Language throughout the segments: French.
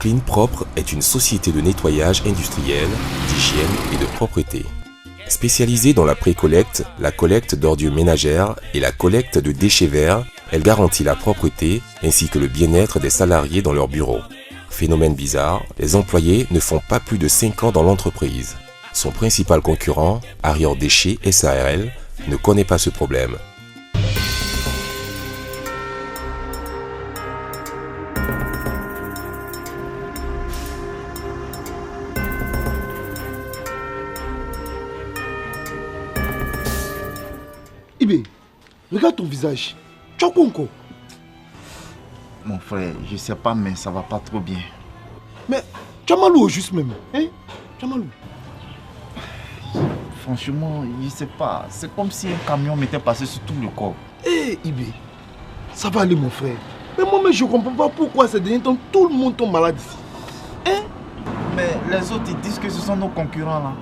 Clean Propre est une société de nettoyage industriel, d'hygiène et de propreté. Spécialisée dans la pré-collecte, la collecte d'ordures ménagères et la collecte de déchets verts, elle garantit la propreté ainsi que le bien-être des salariés dans leur bureau. Phénomène bizarre, les employés ne font pas plus de 5 ans dans l'entreprise. Son principal concurrent, Arior Déchets SARL, ne connaît pas ce problème. Ibé, regarde ton visage. Tu as quoi encore? Mon frère, je sais pas, mais ça va pas trop bien. Mais tu as mal où juste même? Hein? Tu as mal où? Franchement, je sais pas. C'est comme si un camion m'était passé sur tout le corps. Hé Ibé, ça va aller mon frère. Mais moi-même je comprends pas pourquoi ces derniers temps tout le monde tombe malade ici. Hein? Mais les autres ils disent que ce sont nos concurrents là.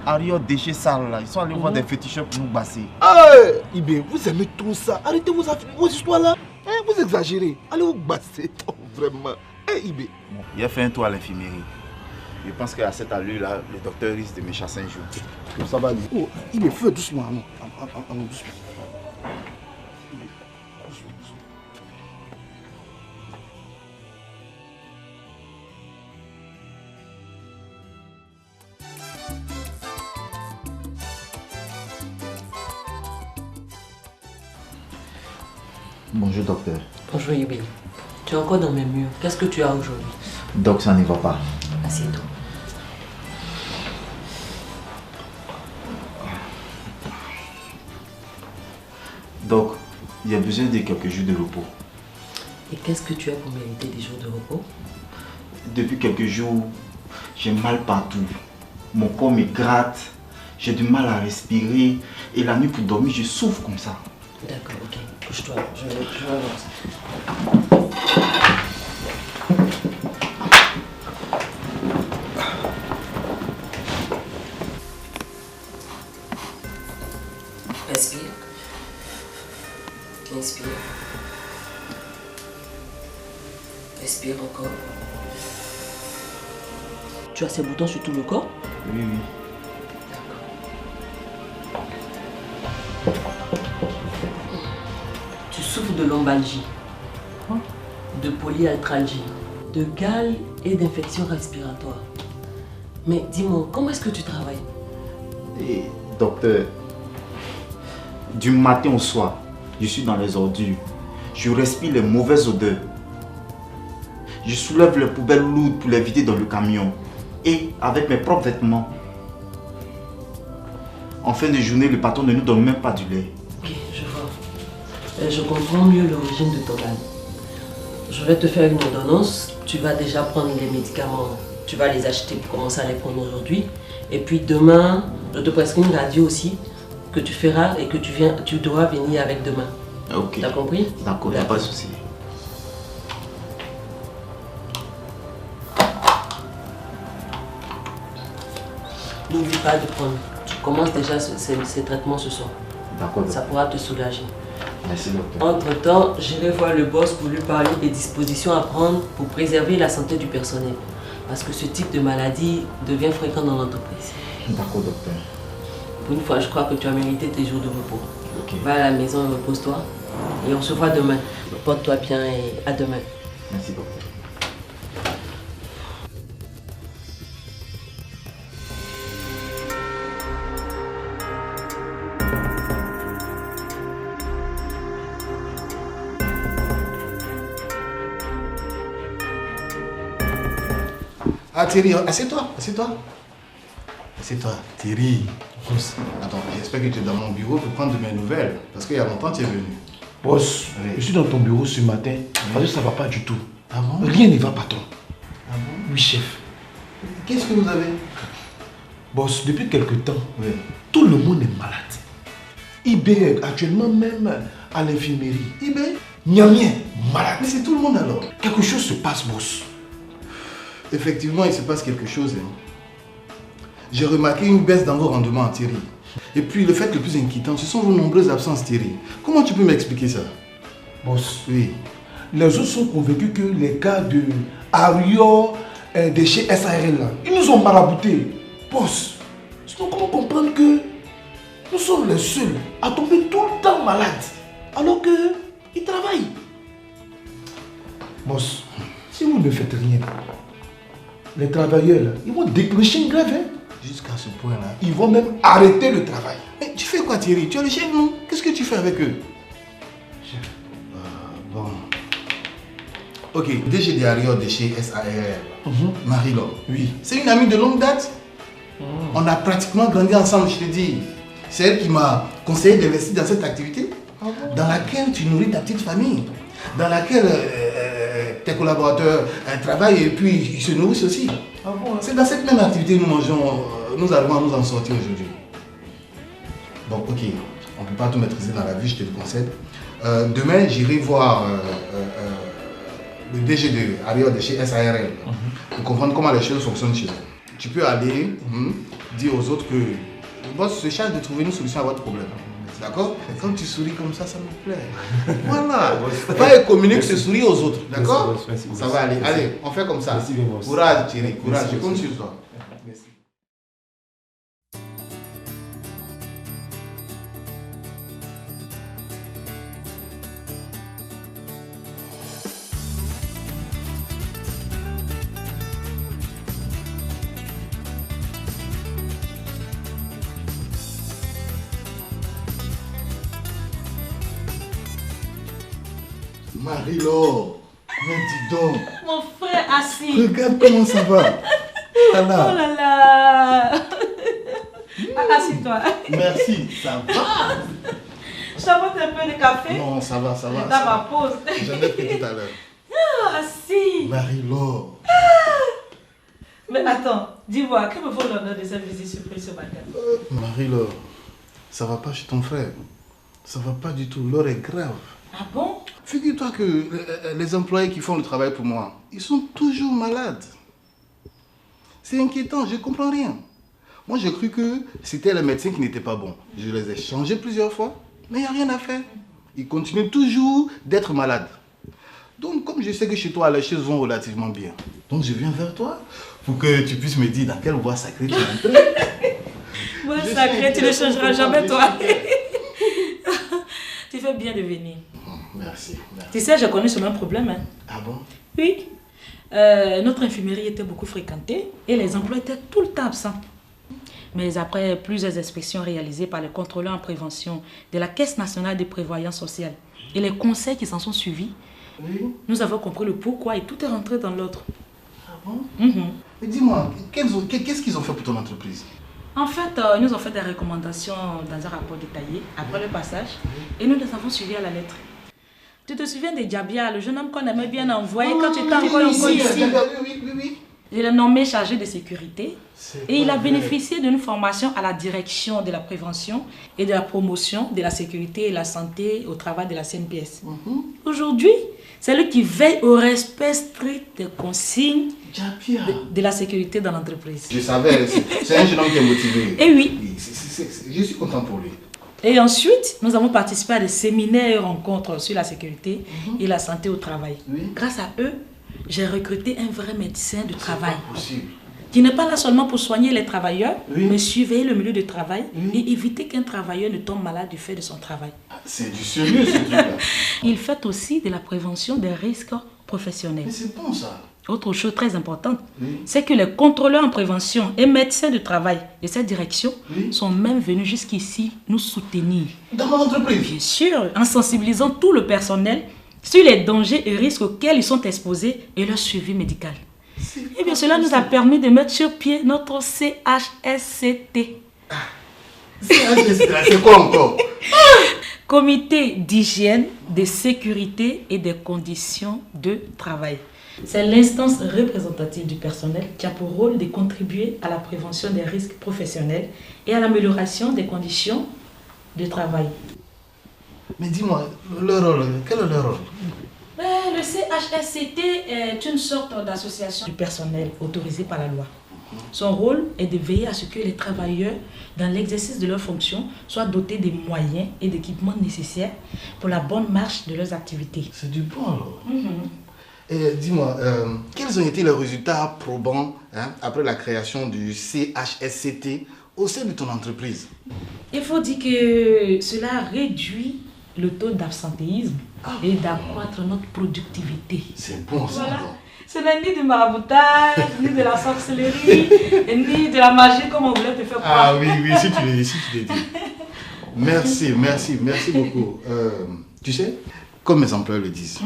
Arior Déchets sales là, ils sont allés voir des féticheurs pour nous basser. Hey, Ibé, vous aimez trop ça. Arrêtez vos histoires là. Hein, vous exagérez. Allez vous basser. Oh, vraiment. Hé Ibé. Bon, il a fait un tour à l'infirmerie. Je pense qu'à cette allure là, le docteur risque de me chasser un jour. Ça va aller. Oh, Ibé, fais doucement. Non. Doucement. Bonjour docteur. Bonjour Ibé. Tu es encore dans mes murs. Qu'est-ce que tu as aujourd'hui? Doc, ça ne va pas. Assieds-toi. Doc, il y a besoin de quelques jours de repos. Et qu'est-ce que tu as pour mériter des jours de repos? Depuis quelques jours, j'ai mal partout. Mon corps me gratte, j'ai du mal à respirer et la nuit pour dormir, je souffre comme ça. D'accord, ok. Couche-toi, je vais voir ça. Respire. Inspire. Respire encore. Tu as ces boutons sur tout le corps? Oui, oui. Tu souffres de lombalgie, de polyarthralgie, de gale et d'infections respiratoires. Mais dis-moi, comment est-ce que tu travailles? Et docteur, du matin au soir, je suis dans les ordures. Je respire les mauvaises odeurs. Je soulève les poubelles lourdes pour les vider dans le camion. Et avec mes propres vêtements. En fin de journée, le patron ne nous donne même pas du lait. Ok, je vois. Je comprends mieux l'origine de ton mal. Je vais te faire une ordonnance. Tu vas déjà prendre les médicaments. Tu vas les acheter pour commencer à les prendre aujourd'hui. Et puis demain, je te prescris une radio aussi que tu feras et que tu devras venir avec demain. Ok. T'as compris? D'accord, il n'y a pas de souci. N'oublie pas de prendre. Tu commences déjà ces traitements ce soir. D'accord. Ça pourra te soulager. Merci docteur. Entre-temps, j'irai voir le boss pour lui parler des dispositions à prendre pour préserver la santé du personnel. Parce que ce type de maladie devient fréquent dans l'entreprise. D'accord docteur. Pour une fois, je crois que tu as mérité tes jours de repos. Ok. Va à la maison et repose-toi. Et on se voit demain. Porte-toi bien et à demain. Merci docteur. Ah Thierry, assieds-toi. Assieds-toi, Thierry. Attends, j'espère que tu es dans mon bureau pour prendre de mes nouvelles. Parce qu'il y a longtemps tu es venu. Boss, Oui. je suis dans ton bureau ce matin. Parce que ça va pas du tout. Ah bon? Rien ne va, patron. Ah bon? Oui, chef. Qu'est-ce que vous avez? Boss, depuis quelque temps, Oui. tout le monde est malade. Ibé est actuellement même à l'infirmerie. Ibé? Niamien, malade. Mais c'est tout le monde alors. Quelque chose se passe, boss. Effectivement, il se passe quelque chose. Hein. J'ai remarqué une baisse dans vos rendements, Thierry. Et puis le fait le plus inquiétant, ce sont vos nombreuses absences, Thierry. Comment tu peux m'expliquer ça? Boss, Oui. les autres sont convaincus que les gars de Ario, de chez SARL, là, ils nous ont maraboutés. Boss, sinon comment comprendre que nous sommes les seuls à tomber tout le temps malades alors qu'ils travaillent? Boss, si vous ne faites rien, les travailleurs, là, ils vont déclencher une grève. Hein? Jusqu'à ce point-là. Ils vont même arrêter le travail. Mais tu fais quoi, Thierry? Tu es le chef, non? Qu'est-ce que tu fais avec eux? Chef. Bon. Ok, DG de Ario de chez SARL, Marie-Laure. Oui. C'est une amie de longue date. On a pratiquement grandi ensemble, je te dis. C'est elle qui m'a conseillé d'investir dans cette activité, dans laquelle tu nourris ta petite famille, dans laquelle tes collaborateurs travaillent et puis ils se nourrissent aussi. C'est dans cette même activité que nous mangeons, nous arrivons à nous en sortir aujourd'hui. Bon, ok, on ne peut pas tout maîtriser dans la vie, je te le concède. Demain, j'irai voir le DG de Ario de chez SARL pour comprendre comment les choses fonctionnent chez eux. Tu peux aller dire aux autres que le boss se charge de trouver une solution à votre problème. D'accord? Et quand tu souris comme ça me plaît. Voilà. Pas communique ce sourire aux autres. D'accord? Ça va aller. Allez, on fait comme ça. Merci bien, boss. Courage, Thierry. Courage. Je compte sur toi. Merci. Marie-Laure, mais dis donc. Mon frère assis. Regarde comment ça va. Oh là Oh là. là là. Assieds-toi. Merci, ça va. Je t'apporte un peu de café. Non, ça va, ça va. Dans ma pause. J'en ai pris tout à l'heure. Ah, assis. Marie-Laure. Mais attends, dis-moi, que me vaut l'honneur de cette visite surprise ce matin? Marie-Laure, ça va pas chez ton frère. Ça va pas du tout. L'heure est grave. Ah bon? Figure-toi que les employés qui font le travail pour moi, ils sont toujours malades. C'est inquiétant, je ne comprends rien. Moi, j'ai cru que c'était les médecins qui n'étaient pas bons. Je les ai changés plusieurs fois, mais il n'y a rien à faire. Ils continuent toujours d'être malades. Donc, comme je sais que chez toi, les choses vont relativement bien, donc je viens vers toi pour que tu puisses me dire dans quelle voie sacrée tu es entré. Moi, sacré, tu ne changeras jamais, toi. Tu fais bien de venir. Merci, merci. Tu sais, j'ai connu ce même problème. Hein. Ah bon? Oui. Notre infirmerie était beaucoup fréquentée et les emplois étaient tout le temps absents. Mais après plusieurs inspections réalisées par les contrôleurs en prévention de la Caisse nationale de prévoyance sociale et les conseils qui s'en sont suivis, Oui. nous avons compris le pourquoi et tout est rentré dans l'ordre. Ah bon? Mais dis-moi, qu'est-ce qu'ils ont fait pour ton entreprise? En fait, ils nous ont fait des recommandations dans un rapport détaillé après le passage et nous les avons suivis à la lettre. Tu te souviens de Diabia, le jeune homme qu'on aimait bien envoyer quand tu étais encore ici? Oui. Je l'ai nommé chargé de sécurité et il a bénéficié d'une formation à la direction de la prévention et de la promotion de la sécurité et la santé au travail de la CNPS. Aujourd'hui, c'est lui qui veille au respect strict des consignes de la sécurité dans l'entreprise. Je savais, c'est un jeune homme qui est motivé. Et oui. Je suis content pour lui. Et ensuite, nous avons participé à des séminaires et rencontres sur la sécurité et la santé au travail. Oui. Grâce à eux, j'ai recruté un vrai médecin du travail. C'est pas possible. Qui n'est pas là seulement pour soigner les travailleurs, Oui. mais surveiller le milieu de travail Oui. et éviter qu'un travailleur ne tombe malade du fait de son travail. C'est du sérieux ce truc-là. Il fait aussi de la prévention des risques professionnels. Mais c'est bon ça. Autre chose très importante, Oui. c'est que les contrôleurs en prévention et médecins du travail de cette direction Oui. sont même venus jusqu'ici nous soutenir. Dans mon entreprise. Bien sûr, en sensibilisant tout le personnel sur les dangers et risques auxquels ils sont exposés et leur suivi médical. Et bien cela nous a permis de mettre sur pied notre CHSCT. C'est quoi encore? Comité d'hygiène, de sécurité et des conditions de travail. C'est l'instance représentative du personnel qui a pour rôle de contribuer à la prévention des risques professionnels et à l'amélioration des conditions de travail. Mais dis-moi, leur rôle, quel est leur rôle? Le CHSCT est une sorte d'association du personnel autorisée par la loi. Son rôle est de veiller à ce que les travailleurs, dans l'exercice de leurs fonctions, soient dotés des moyens et d'équipements nécessaires pour la bonne marche de leurs activités. C'est du bon alors. Et dis-moi, quels ont été les résultats probants après la création du CHSCT au sein de ton entreprise? Il faut dire que cela réduit le taux d'absentéisme et d'accroître notre productivité. C'est bon ça. Voilà. Ce n'est ni du maraboutage, ni de la sorcellerie, et ni de la magie comme on voulait te faire croire. Ah oui, si tu l'as dit. Merci beaucoup. Tu sais, comme mes employeurs le disent,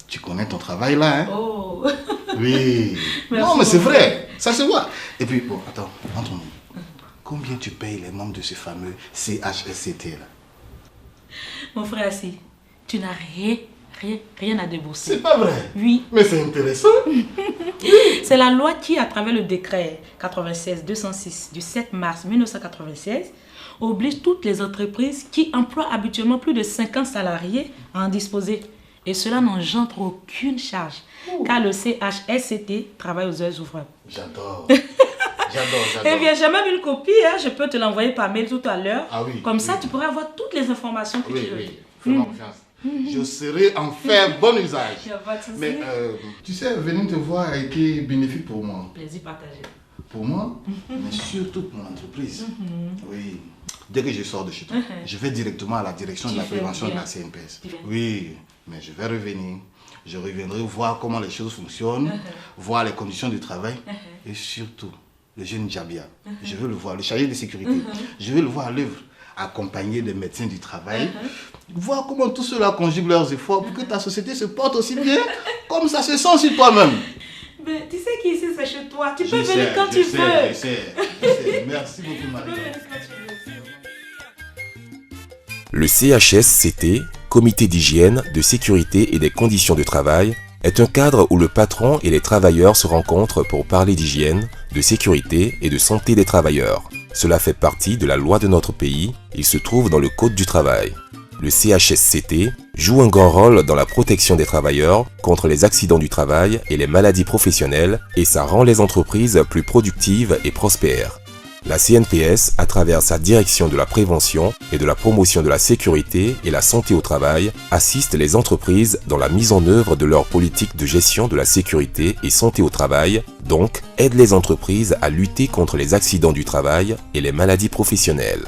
tu connais ton travail là, hein? Oh. Oui. Merci Non, mais c'est beaucoup. vrai, ça se voit. Et puis, bon, attends, entre nous. Combien tu payes les membres de ce fameux CHSCT là? Mon frère, si tu n'as rien à débourser. C'est pas vrai? Oui. Mais c'est intéressant. C'est la loi qui, à travers le décret 96-206 du 7 mars 1996, oblige toutes les entreprises qui emploient habituellement plus de 50 salariés à en disposer. Et cela n'engendre aucune charge, car le CHSCT travaille aux heures ouvrables. J'adore. Eh bien, j'ai même une copie, je peux te l'envoyer par mail tout à l'heure. Ah oui, Comme ça, oui. tu pourras avoir toutes les informations que tu veux. Oui, fais-moi confiance. Je saurai en faire bon usage. Il n'y a pas de souci. Mais tu sais, venir te voir a été bénéfique pour moi. Plaisir partagé. Pour moi, mais surtout pour mon entreprise. Oui. Dès que je sors de chez toi, je vais directement à la direction de la prévention de la CNPS. Oui, mais je vais revenir. Je reviendrai voir comment les choses fonctionnent, voir les conditions de travail et surtout le jeune Djabia. Je veux le voir, le chargé de sécurité. Je veux le voir à l'œuvre, accompagné des médecins du travail, voir comment tous ceux-là conjuguent leurs efforts pour que ta société se porte aussi bien comme ça se sent sur toi-même. Mais tu sais qu'ici c'est chez toi, tu peux Je venir sais, quand tu veux. Je sais. Merci beaucoup, Tu peux Marie. venir quand tu veux. Le CHSCT, Comité d'hygiène, de sécurité et des conditions de travail, est un cadre où le patron et les travailleurs se rencontrent pour parler d'hygiène, de sécurité et de santé des travailleurs. Cela fait partie de la loi de notre pays, il se trouve dans le Code du travail. Le CHSCT joue un grand rôle dans la protection des travailleurs contre les accidents du travail et les maladies professionnelles et ça rend les entreprises plus productives et prospères. La CNPS, à travers sa direction de la prévention et de la promotion de la sécurité et la santé au travail, assiste les entreprises dans la mise en œuvre de leur politique de gestion de la sécurité et santé au travail, donc aide les entreprises à lutter contre les accidents du travail et les maladies professionnelles.